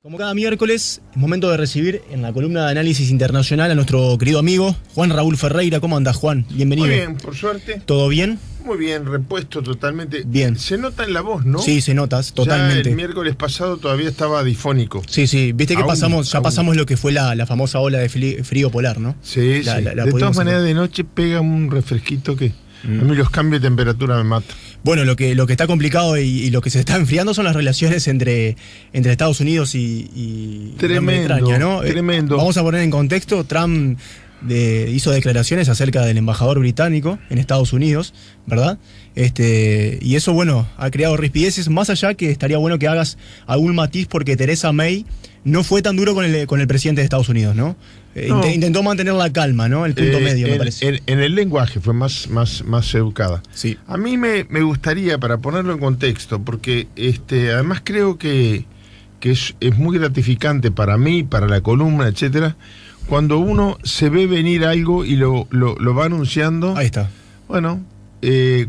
Como cada miércoles, es momento de recibir en la columna de análisis internacional a nuestro querido amigo Juan Raúl Ferreira. ¿Cómo andás, Juan? Bienvenido. Muy bien, por suerte. ¿Todo bien? Muy bien, repuesto totalmente. Bien. Se nota en la voz, ¿no? Sí, se notas, totalmente. Ya el miércoles pasado todavía estaba difónico. Sí, viste que pasamos lo que fue la famosa ola de frío polar, ¿no? Sí, de todas maneras, de noche pega un refresquito que a mí los cambios de temperatura me matan. Bueno, lo que está complicado y lo que se está enfriando son las relaciones entre Estados Unidos y tremendo, ¿no? Tremendo. Vamos a poner en contexto, Trump hizo declaraciones acerca del embajador británico en Estados Unidos, ¿verdad? Y eso, bueno, ha creado rispideces, más allá que estaría bueno que hagas algún matiz porque Theresa May no fue tan duro con el presidente de Estados Unidos, ¿no? No. Intentó mantener la calma, ¿no? El punto medio, me parece. En el lenguaje fue más educada. Sí. A mí me gustaría, para ponerlo en contexto, porque además creo que es muy gratificante para mí, para la columna, etcétera, cuando uno se ve venir algo y lo va anunciando. Ahí está. Bueno,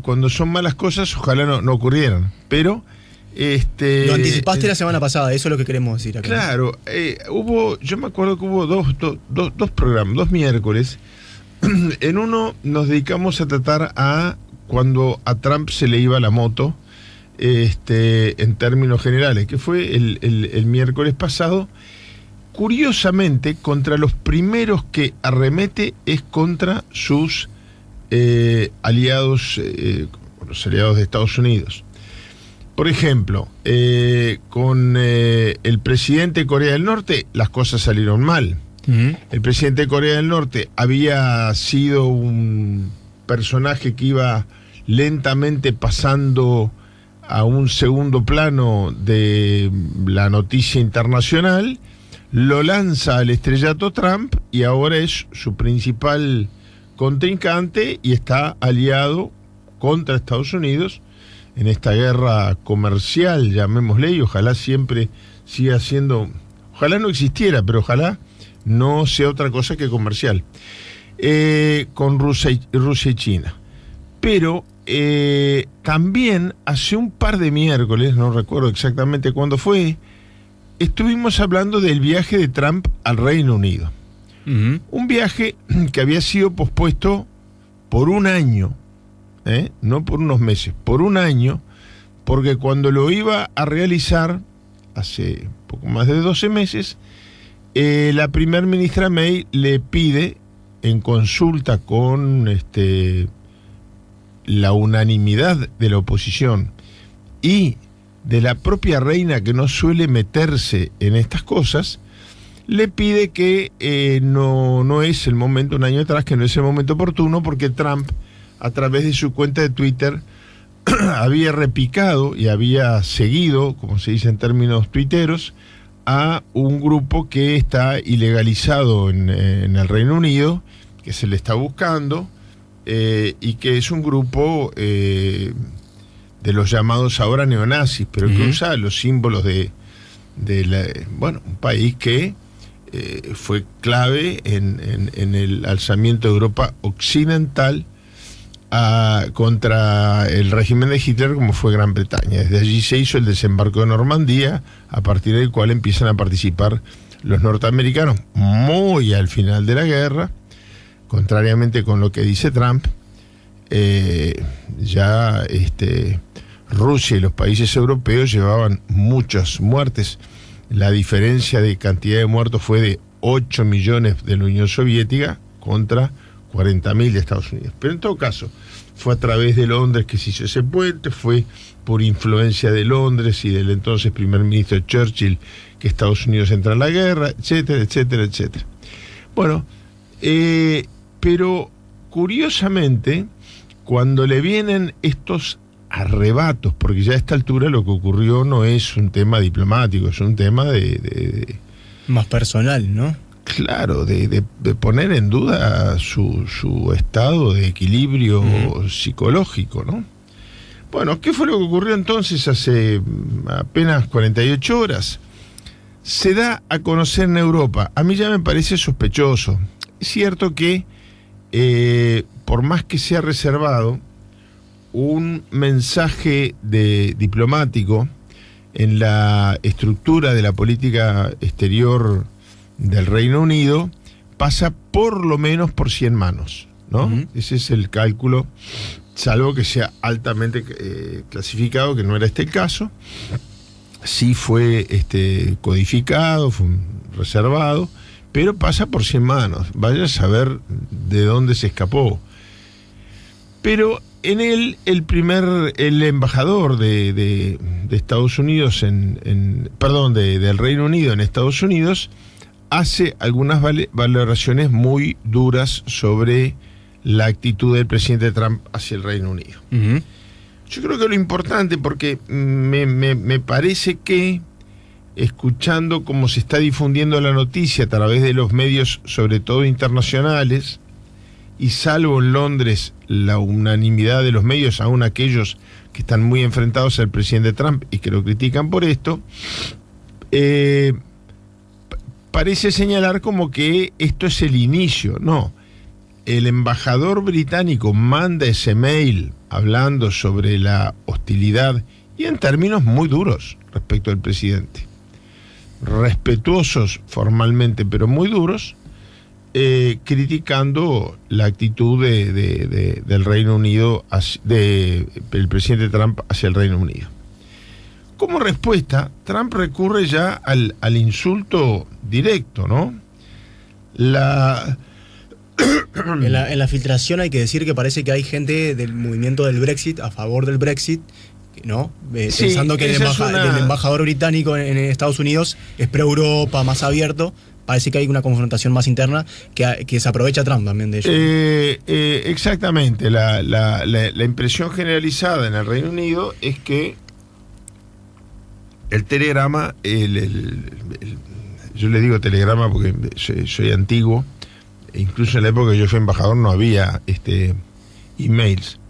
cuando son malas cosas, ojalá no ocurrieran, pero lo anticipaste la semana pasada, eso es lo que queremos decir acá. Claro, yo me acuerdo que hubo dos programas, 2 miércoles. En uno nos dedicamos a tratar cuando a Trump se le iba la moto, en términos generales, que fue el miércoles pasado. Curiosamente, contra los primeros que arremete es contra sus aliados, los aliados de Estados Unidos. Por ejemplo, con el presidente de Corea del Norte las cosas salieron mal. El presidente de Corea del Norte había sido un personaje que iba lentamente pasando a un segundo plano de la noticia internacional, lo lanza al estrellato Trump y ahora es su principal contrincante y está aliado contra Estados Unidos en esta guerra comercial, llamémosle, y ojalá siempre siga siendo, ojalá no existiera, pero ojalá no sea otra cosa que comercial, con Rusia y China. Pero también hace un par de miércoles, no recuerdo exactamente cuándo fue, estuvimos hablando del viaje de Trump al Reino Unido. Un viaje que había sido pospuesto por un año, no por unos meses, por un año, porque cuando lo iba a realizar, hace poco más de 12 meses, la primer ministra May le pide, en consulta con la unanimidad de la oposición y de la propia reina, que no suele meterse en estas cosas, le pide que no es el momento, un año atrás, que no es el momento oportuno, porque Trump, a través de su cuenta de Twitter, había repicado y había seguido, como se dice en términos tuiteros, a un grupo que está ilegalizado en el Reino Unido, que se le está buscando, y que es un grupo de los llamados ahora neonazis, pero que usa los símbolos de un país que fue clave en el alzamiento de Europa occidental contra el régimen de Hitler, como fue Gran Bretaña. Desde allí se hizo el desembarco de Normandía, a partir del cual empiezan a participar los norteamericanos muy al final de la guerra, contrariamente con lo que dice Trump. Rusia y los países europeos llevaban muchas muertes. La diferencia de cantidad de muertos fue de 8 millones de la Unión Soviética contra 40.000 de Estados Unidos. Pero en todo caso, fue a través de Londres que se hizo ese puente, fue por influencia de Londres y del entonces primer ministro Churchill que Estados Unidos entra en la guerra, etcétera, etcétera, etcétera. Bueno, pero curiosamente, cuando le vienen estos arrebatos, porque ya a esta altura lo que ocurrió no es un tema diplomático, es un tema más personal, ¿no? Claro, de poner en duda su estado de equilibrio psicológico, ¿no? Bueno, ¿qué fue lo que ocurrió entonces hace apenas 48 horas? Se da a conocer en Europa. A mí ya me parece sospechoso. Es cierto que, por más que sea reservado, un mensaje diplomático en la estructura de la política exterior del Reino Unido pasa por lo menos por 100 manos, ¿no? Ese es el cálculo, salvo que sea altamente clasificado, que no era este el caso. Sí fue codificado, fue reservado, pero pasa por 100 manos. Vaya a saber de dónde se escapó. Pero en él, el embajador de Estados Unidos del Reino Unido en Estados Unidos hace algunas valoraciones muy duras sobre la actitud del presidente Trump hacia el Reino Unido. Yo creo que lo importante, porque me parece que, escuchando cómo se está difundiendo la noticia a través de los medios, sobre todo internacionales, y salvo en Londres la unanimidad de los medios, aún aquellos que están muy enfrentados al presidente Trump y que lo critican por esto, parece señalar como que esto es el inicio. No, el embajador británico manda ese mail hablando sobre la hostilidad y en términos muy duros respecto al presidente, respetuosos formalmente pero muy duros, criticando la actitud del Reino Unido, del presidente Trump hacia el Reino Unido. Como respuesta, Trump recurre ya al insulto directo, ¿no? En la filtración hay que decir que parece que hay gente del movimiento del Brexit, a favor del Brexit, ¿no? Sí, pensando que el embajador británico en Estados Unidos es pro-Europa, más abierto. Parece que hay una confrontación más interna que se aprovecha Trump también de ello. Exactamente. La impresión generalizada en el Reino Unido es que el telegrama, yo le digo telegrama porque soy antiguo, incluso en la época que yo fui embajador no había emails,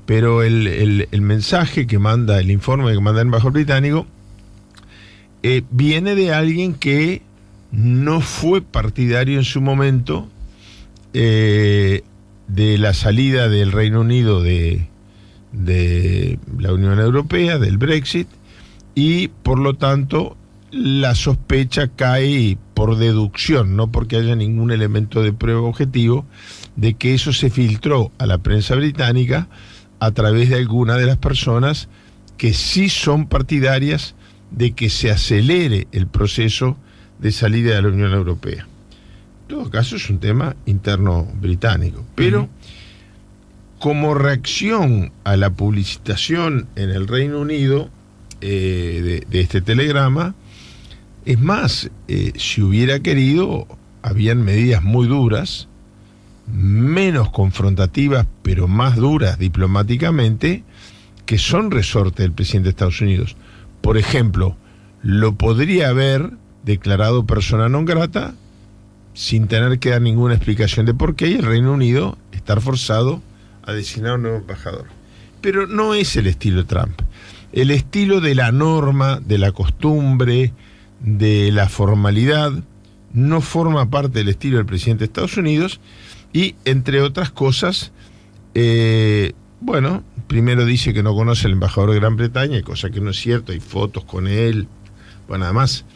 pero el mensaje que manda, el informe que manda el embajador británico, viene de alguien que no fue partidario en su momento de la salida del Reino Unido de la Unión Europea, del Brexit, y por lo tanto la sospecha cae por deducción, no porque haya ningún elemento de prueba objetivo, de que eso se filtró a la prensa británica a través de alguna de las personas que sí son partidarias de que se acelere el proceso de salida de la Unión Europea. En todo caso es un tema interno británico, pero como reacción a la publicitación en el Reino Unido de este telegrama, es más, si hubiera querido, habían medidas muy duras, menos confrontativas, pero más duras diplomáticamente, que son resorte del presidente de Estados Unidos. Por ejemplo, lo podría haber declarado persona non grata sin tener que dar ninguna explicación de por qué, y el Reino Unido estar forzado a designar un nuevo embajador. Pero no es el estilo de Trump. El estilo de la norma, de la costumbre, de la formalidad, no forma parte del estilo del presidente de Estados Unidos, y entre otras cosas, primero dice que no conoce al embajador de Gran Bretaña, cosa que no es cierto, hay fotos con él. Bueno, además,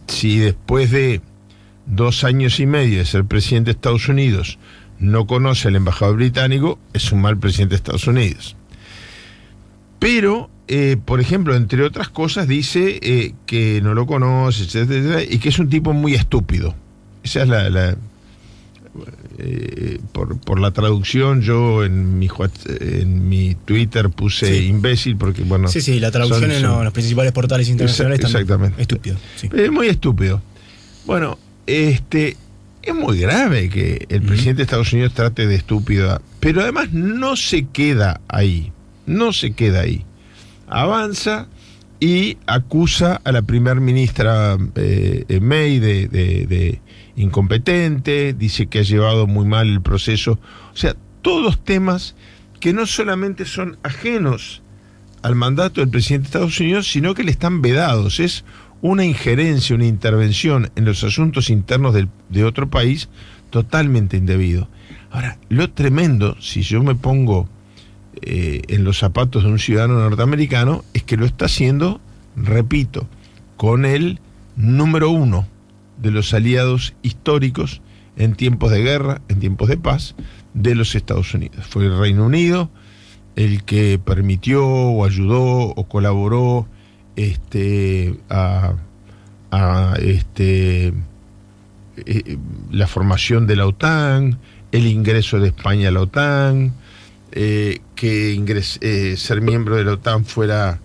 si después de 2 años y medio de ser presidente de Estados Unidos no conoce al embajador británico, es un mal presidente de Estados Unidos. Pero, por ejemplo, entre otras cosas, dice que no lo conoce, etcétera, y que es un tipo muy estúpido. Esa es por la traducción, yo en mi Twitter puse imbécil, porque bueno... Sí, la traducción en los principales portales internacionales también. Estúpido. Sí. Es muy estúpido. Bueno, es muy grave que el presidente de Estados Unidos trate de estúpido, pero además no se queda ahí. Avanza y acusa a la primer ministra May de incompetente, dice que ha llevado muy mal el proceso. O sea, todos temas que no solamente son ajenos al mandato del presidente de Estados Unidos, sino que le están vedados. Es una injerencia, una intervención en los asuntos internos de otro país totalmente indebido. Ahora, lo tremendo, si yo me pongo en los zapatos de un ciudadano norteamericano, es que lo está haciendo repito, con el número uno de los aliados históricos en tiempos de guerra, en tiempos de paz, de los Estados Unidos. Fue el Reino Unido el que permitió o ayudó o colaboró la formación de la OTAN, el ingreso de España a la OTAN, que ser miembro de la OTAN fuera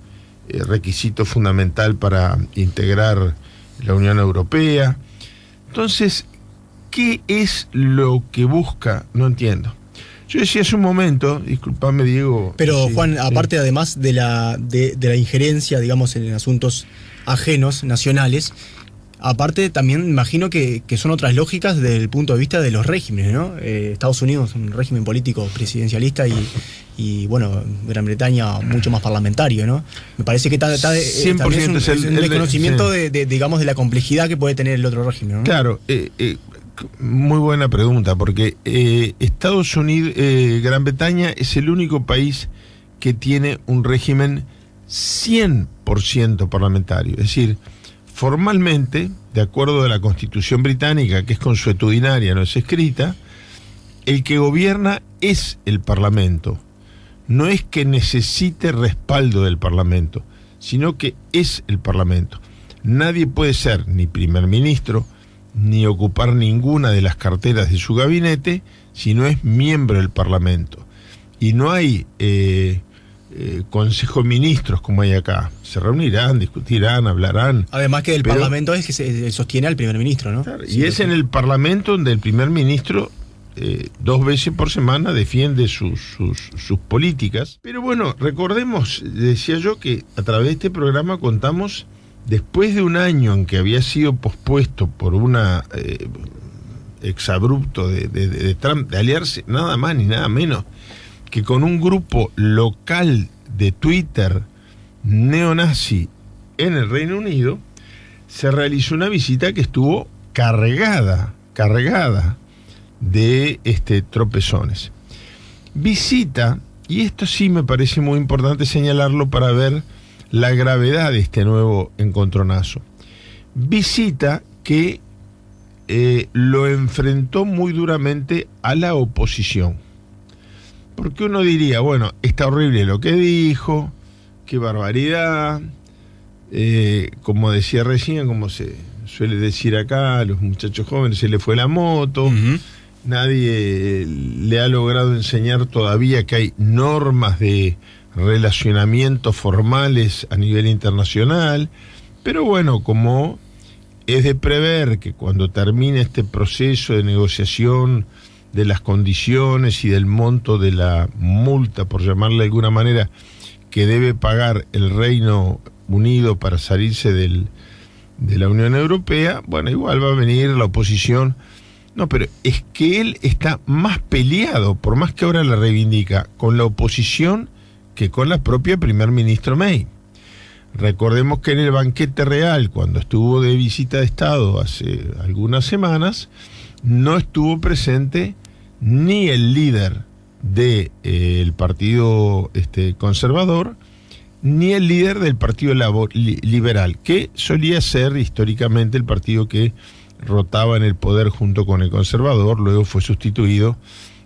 requisito fundamental para integrar la Unión Europea. Entonces, ¿qué es lo que busca? No entiendo. Yo decía hace un momento, disculpame Diego. Pero sí, Juan, sí. aparte además de la injerencia, digamos, en asuntos ajenos, nacionales, aparte también imagino que son otras lógicas desde el punto de vista de los regímenes, ¿no? Estados Unidos es un régimen político presidencialista y bueno, Gran Bretaña mucho más parlamentario, ¿no? Me parece que también es un desconocimiento digamos, de la complejidad que puede tener el otro régimen, ¿no? Claro, muy buena pregunta, porque Estados Unidos, Gran Bretaña es el único país que tiene un régimen 100% parlamentario, es decir, formalmente, de acuerdo a la Constitución británica, que es consuetudinaria, no es escrita, el que gobierna es el Parlamento. No es que necesite respaldo del Parlamento, sino que es el Parlamento. Nadie puede ser ni primer ministro, ni ocupar ninguna de las carteras de su gabinete, si no es miembro del Parlamento. Y no hay Consejo de Ministros como hay acá. Se reunirán, discutirán, hablarán. Además que el Parlamento es que se sostiene al primer ministro, ¿no? Claro, sí, y es en el Parlamento donde el primer ministro 2 veces por semana defiende sus políticas. Pero bueno, recordemos, decía yo, que a través de este programa contamos, después de un año en que había sido pospuesto por una exabrupto de Trump, de aliarse nada más ni nada menos que con un grupo local de Twitter neonazi en el Reino Unido, se realizó una visita que estuvo cargada de tropezones. Visita, y esto sí me parece muy importante señalarlo para ver la gravedad de este nuevo encontronazo. Visita que lo enfrentó muy duramente a la oposición. Porque uno diría, bueno, está horrible lo que dijo, qué barbaridad, como decía recién, como se suele decir acá, a los muchachos jóvenes se le fue la moto, nadie le ha logrado enseñar todavía que hay normas de relacionamientos formales a nivel internacional, pero bueno, como es de prever que cuando termine este proceso de negociación de las condiciones y del monto de la multa, por llamarle de alguna manera, que debe pagar el Reino Unido para salirse de la Unión Europea, bueno, igual va a venir la oposición. No, pero es que él está más peleado, por más que ahora la reivindica, con la oposición que con la propia primer ministro May. Recordemos que en el banquete real, cuando estuvo de visita de Estado hace algunas semanas, no estuvo presente ni el líder del partido conservador, ni el líder del partido liberal, que solía ser históricamente el partido que rotaba en el poder junto con el conservador, luego fue sustituido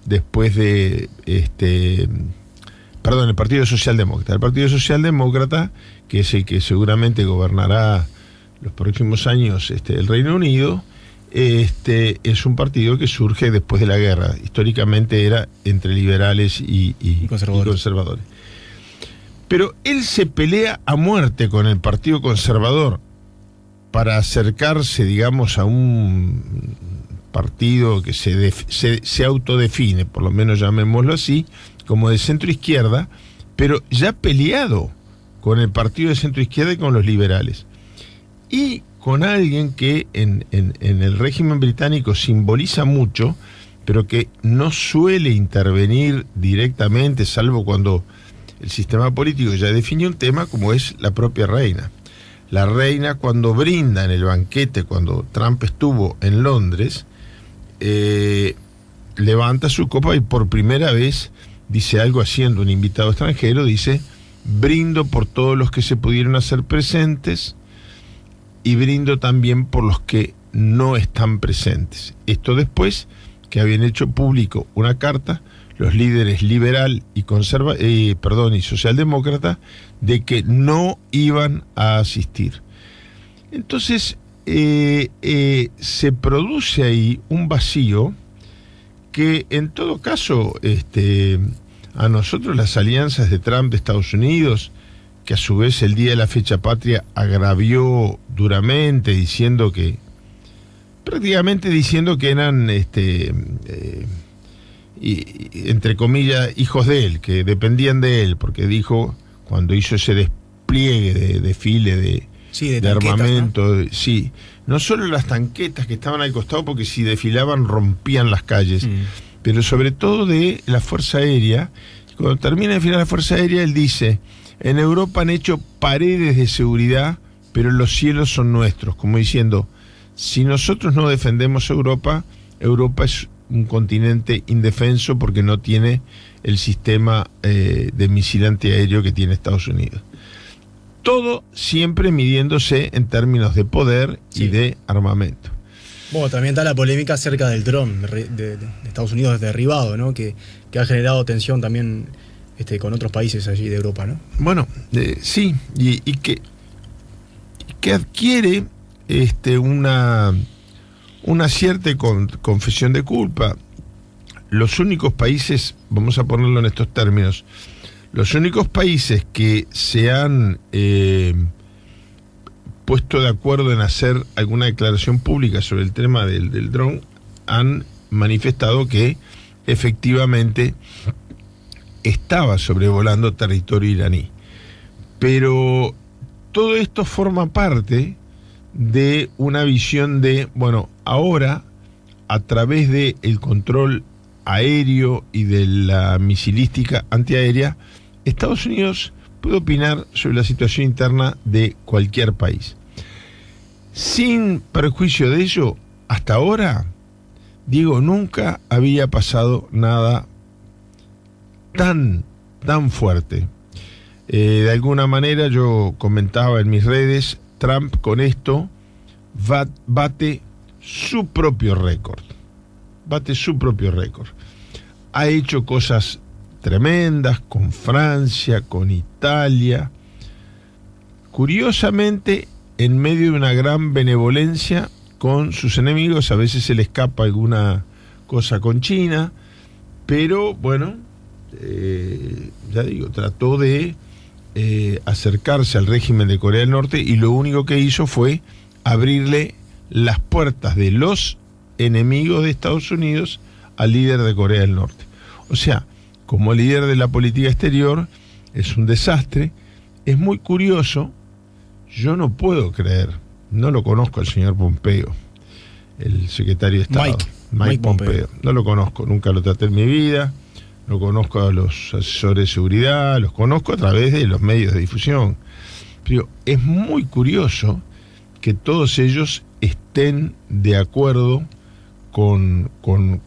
después de el Partido Socialdemócrata. El Partido Socialdemócrata, que es el que seguramente gobernará los próximos años el Reino Unido, es un partido que surge después de la guerra. Históricamente era entre liberales y conservadores. Pero él se pelea a muerte con el Partido Conservador para acercarse, digamos, a un partido que se autodefine, por lo menos llamémoslo así, como de centro izquierda, pero ya peleado con el partido de centro izquierda y con los liberales. Y con alguien que en el régimen británico simboliza mucho, pero que no suele intervenir directamente, salvo cuando el sistema político ya definió un tema, como es la propia reina. La reina, cuando brinda en el banquete, cuando Trump estuvo en Londres, levanta su copa y por primera vez dice algo, haciendo un invitado extranjero, dice: brindo por todos los que se pudieron hacer presentes y brindo también por los que no están presentes. Esto después que habían hecho público una carta los líderes liberal y y socialdemócrata de que no iban a asistir. Entonces se produce ahí un vacío que en todo caso a nosotros las alianzas de Trump de Estados Unidos, que a su vez el día de la fecha patria agravió duramente prácticamente diciendo que eran entre comillas hijos de él, que dependían de él, porque dijo cuando hizo ese despliegue de desfile de armamento, ¿no? Sí, no solo las tanquetas que estaban al costado, porque si desfilaban rompían las calles, pero sobre todo de la Fuerza Aérea. Cuando termina de desfilar la Fuerza Aérea, él dice: en Europa han hecho paredes de seguridad, pero los cielos son nuestros, como diciendo, si nosotros no defendemos Europa, Europa es un continente indefenso porque no tiene el sistema de misil antiaéreo que tiene Estados Unidos. Todo siempre midiéndose en términos de poder y de armamento. Bueno, también está la polémica acerca del dron de Estados Unidos derribado, ¿no? Que ha generado tensión también con otros países allí de Europa, ¿no? Bueno, sí, y que adquiere una cierta confesión de culpa. Los únicos países, vamos a ponerlo en estos términos, los únicos países que se han puesto de acuerdo en hacer alguna declaración pública sobre el tema del dron han manifestado que efectivamente estaba sobrevolando territorio iraní. Pero todo esto forma parte de una visión de, bueno, ahora a través del control aéreo y de la misilística antiaérea, Estados Unidos puede opinar sobre la situación interna de cualquier país. Sin perjuicio de ello, hasta ahora, Diego, nunca había pasado nada tan fuerte. De alguna manera yo comentaba en mis redes, Trump con esto bate su propio récord. Ha hecho cosas tremendas con Francia, con Italia. Curiosamente, en medio de una gran benevolencia con sus enemigos, a veces se le escapa alguna cosa con China, pero bueno, ya digo, trató de acercarse al régimen de Corea del Norte y lo único que hizo fue abrirle las puertas de los enemigos de Estados Unidos al líder de Corea del Norte. O sea, como líder de la política exterior es un desastre. Es muy curioso, yo no puedo creer, no lo conozco al señor Pompeo, el secretario de Estado, Mike Pompeo. No lo conozco, nunca lo traté en mi vida, no conozco a los asesores de seguridad, los conozco a través de los medios de difusión. Pero es muy curioso que todos ellos estén de acuerdo con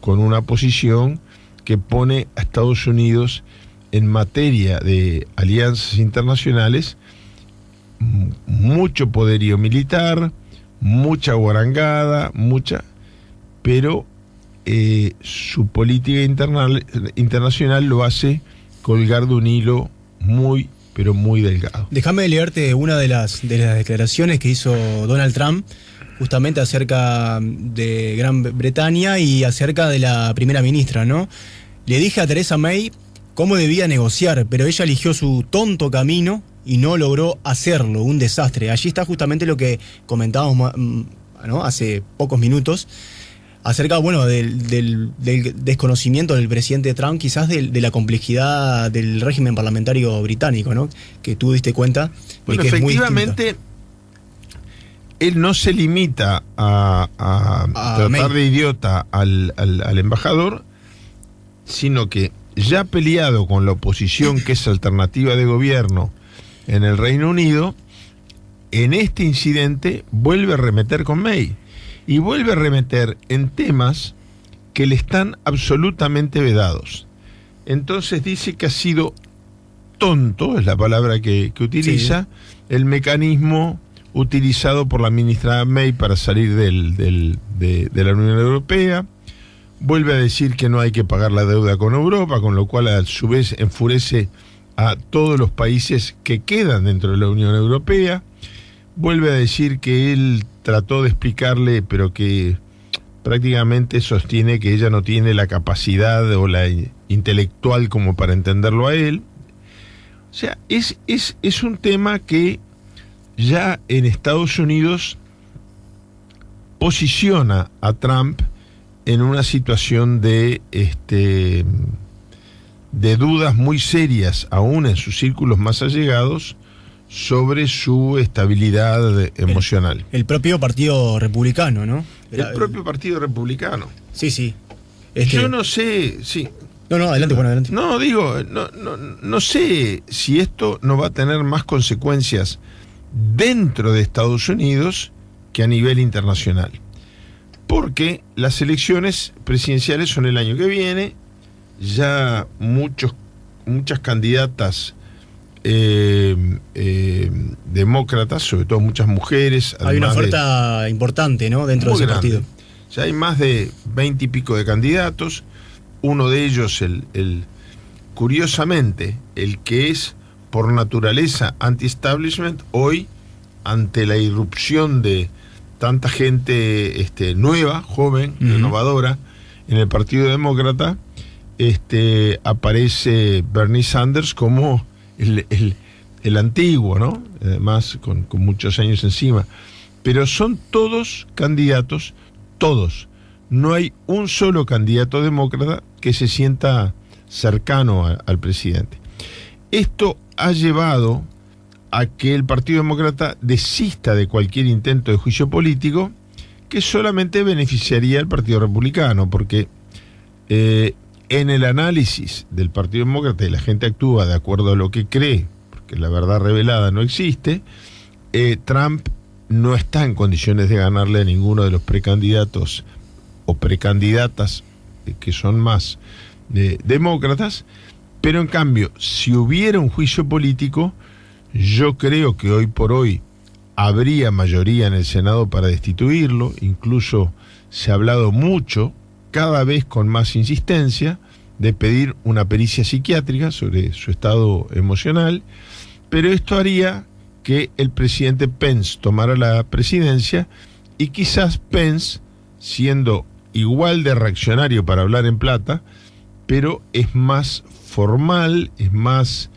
una posición que pone a Estados Unidos en materia de alianzas internacionales mucho poderío militar, mucha guarangada, pero su política internacional lo hace colgar de un hilo muy, pero muy delgado. Déjame leerte una de las declaraciones que hizo Donald Trump justamente acerca de Gran Bretaña y acerca de la primera ministra, ¿no? Le dije a Theresa May cómo debía negociar, pero ella eligió su tonto camino y no logró hacerlo, un desastre. Allí está justamente lo que comentábamos, ¿no?, hace pocos minutos, acerca, bueno, del desconocimiento del presidente Trump, quizás de la complejidad del régimen parlamentario británico, ¿no?, que tú diste cuenta de que es muy efectivamente, él no se limita a tratar May de idiota al embajador, sino que ya peleado con la oposición, que es alternativa de gobierno en el Reino Unido, en este incidente vuelve a remeter con May y vuelve a remeter en temas que le están absolutamente vedados. Entonces dice que ha sido tonto, es la palabra que utiliza, el mecanismo utilizado por la ministra May para salir de la Unión Europea. Vuelve a decir que no hay que pagar la deuda con Europa, con lo cual a su vez enfurece a todos los países que quedan dentro de la Unión Europea. Vuelve a decir que él trató de explicarle, pero que prácticamente sostiene que ella no tiene la capacidad o la intelectual como para entenderlo a él. O sea, es un tema que ya en Estados Unidos posiciona a Trump en una situación de dudas muy serias, aún en sus círculos más allegados, sobre su estabilidad emocional. El propio Partido Republicano, ¿no? El propio Partido Republicano. Sí, sí. Yo no sé, sí. No, adelante, bueno, adelante. No, digo, no sé si esto no va a tener más consecuencias dentro de Estados Unidos que a nivel internacional. Porque las elecciones presidenciales son el año que viene, ya muchas candidatas demócratas, sobre todo muchas mujeres. Hay una oferta importante, ¿no?, dentro de ese partido. Ya hay más de 20 y pico de candidatos. Uno de ellos, curiosamente, el que es por naturaleza anti-establishment, hoy, ante la irrupción de tanta gente nueva, joven, renovadora, en el Partido Demócrata, aparece Bernie Sanders como el antiguo, ¿no? Además, con muchos años encima. Pero son todos candidatos, todos. No hay un solo candidato demócrata que se sienta cercano al presidente. Esto ha llevado a que el Partido Demócrata desista de cualquier intento de juicio político que solamente beneficiaría al Partido Republicano, porque en el análisis del Partido Demócrata, y la gente actúa de acuerdo a lo que cree, porque la verdad revelada no existe, Trump no está en condiciones de ganarle a ninguno de los precandidatos o precandidatas que son más demócratas, pero en cambio, si hubiera un juicio político, yo creo que hoy por hoy habría mayoría en el Senado para destituirlo. Incluso se ha hablado mucho, cada vez con más insistencia, de pedir una pericia psiquiátrica sobre su estado emocional, pero esto haría que el presidente Pence tomara la presidencia y quizás Pence, siendo igual de reaccionario para hablar en plata, pero es más formal, es más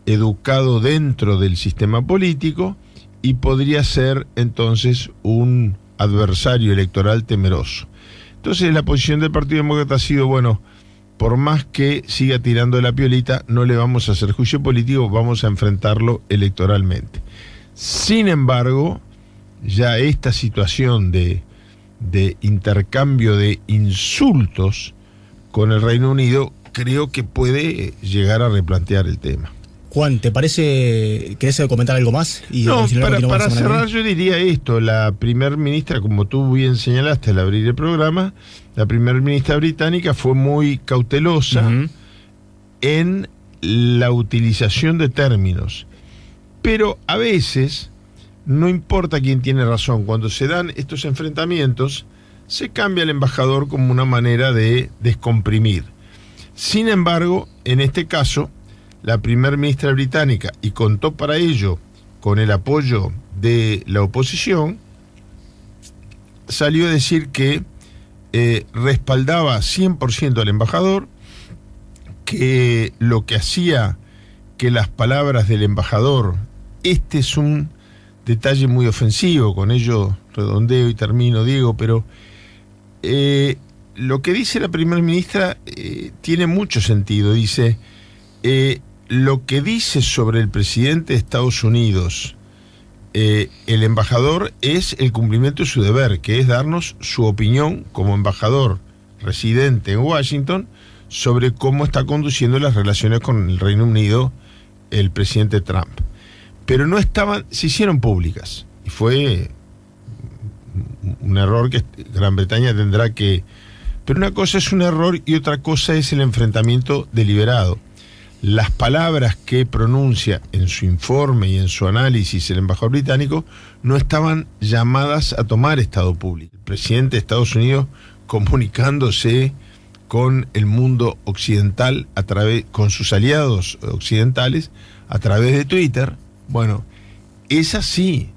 educado dentro del sistema político y podría ser entonces un adversario electoral temeroso. Entonces la posición del Partido Demócrata ha sido, bueno, por más que siga tirando la piolita, no le vamos a hacer juicio político, vamos a enfrentarlo electoralmente. Sin embargo, ya esta situación de intercambio de insultos con el Reino Unido creo que puede llegar a replantear el tema. Juan, ¿te parece, querés comentar algo más? No, para cerrar yo diría esto: la primer ministra, como tú bien señalaste al abrir el programa, la primer ministra británica fue muy cautelosa en la utilización de términos, pero a veces no importa quién tiene razón. Cuando se dan estos enfrentamientos, se cambia el embajador como una manera de descomprimir. Sin embargo, en este caso, la primer ministra británica, y contó para ello con el apoyo de la oposición, salió a decir que respaldaba 100% al embajador, que lo que hacía que las palabras del embajador, este es un detalle muy ofensivo, con ello redondeo y termino, Diego, pero lo que dice la primera ministra tiene mucho sentido. Dice, lo que dice sobre el presidente de Estados Unidos el embajador es el cumplimiento de su deber, que es darnos su opinión como embajador residente en Washington sobre cómo está conduciendo las relaciones con el Reino Unido el presidente Trump. Pero no estaban, se hicieron públicas, y fue un error que Gran Bretaña tendrá que... Pero una cosa es un error y otra cosa es el enfrentamiento deliberado. las palabras que pronuncia en su informe y en su análisis el embajador británico no estaban llamadas a tomar estado público. El presidente de Estados Unidos comunicándose con el mundo occidental, con sus aliados occidentales, a través de Twitter, bueno, esas sí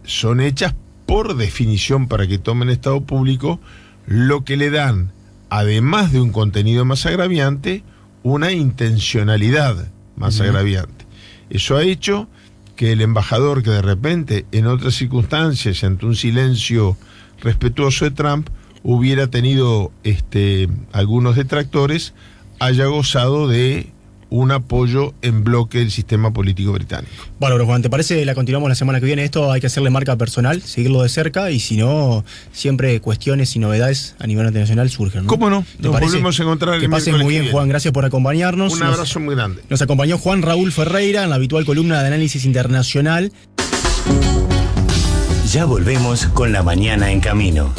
son hechas por definición para que tomen estado público, lo que le dan, además de un contenido más agraviante, una intencionalidad más agraviante. Eso ha hecho que el embajador, que de repente en otras circunstancias, ante un silencio respetuoso de Trump, hubiera tenido algunos detractores, haya gozado de un apoyo en bloque del sistema político británico. Bueno, Juan, ¿te parece la continuamos la semana que viene? Esto hay que hacerle marca personal, seguirlo de cerca, y si no, siempre cuestiones y novedades a nivel internacional surgen, ¿no? ¿Cómo no? Nos volvemos a encontrar el miércoles. Que pasen muy bien, Juan, gracias por acompañarnos. Un abrazo muy grande. Nos acompañó Juan Raúl Ferreira en la habitual columna de análisis internacional. Ya volvemos con La Mañana en Camino.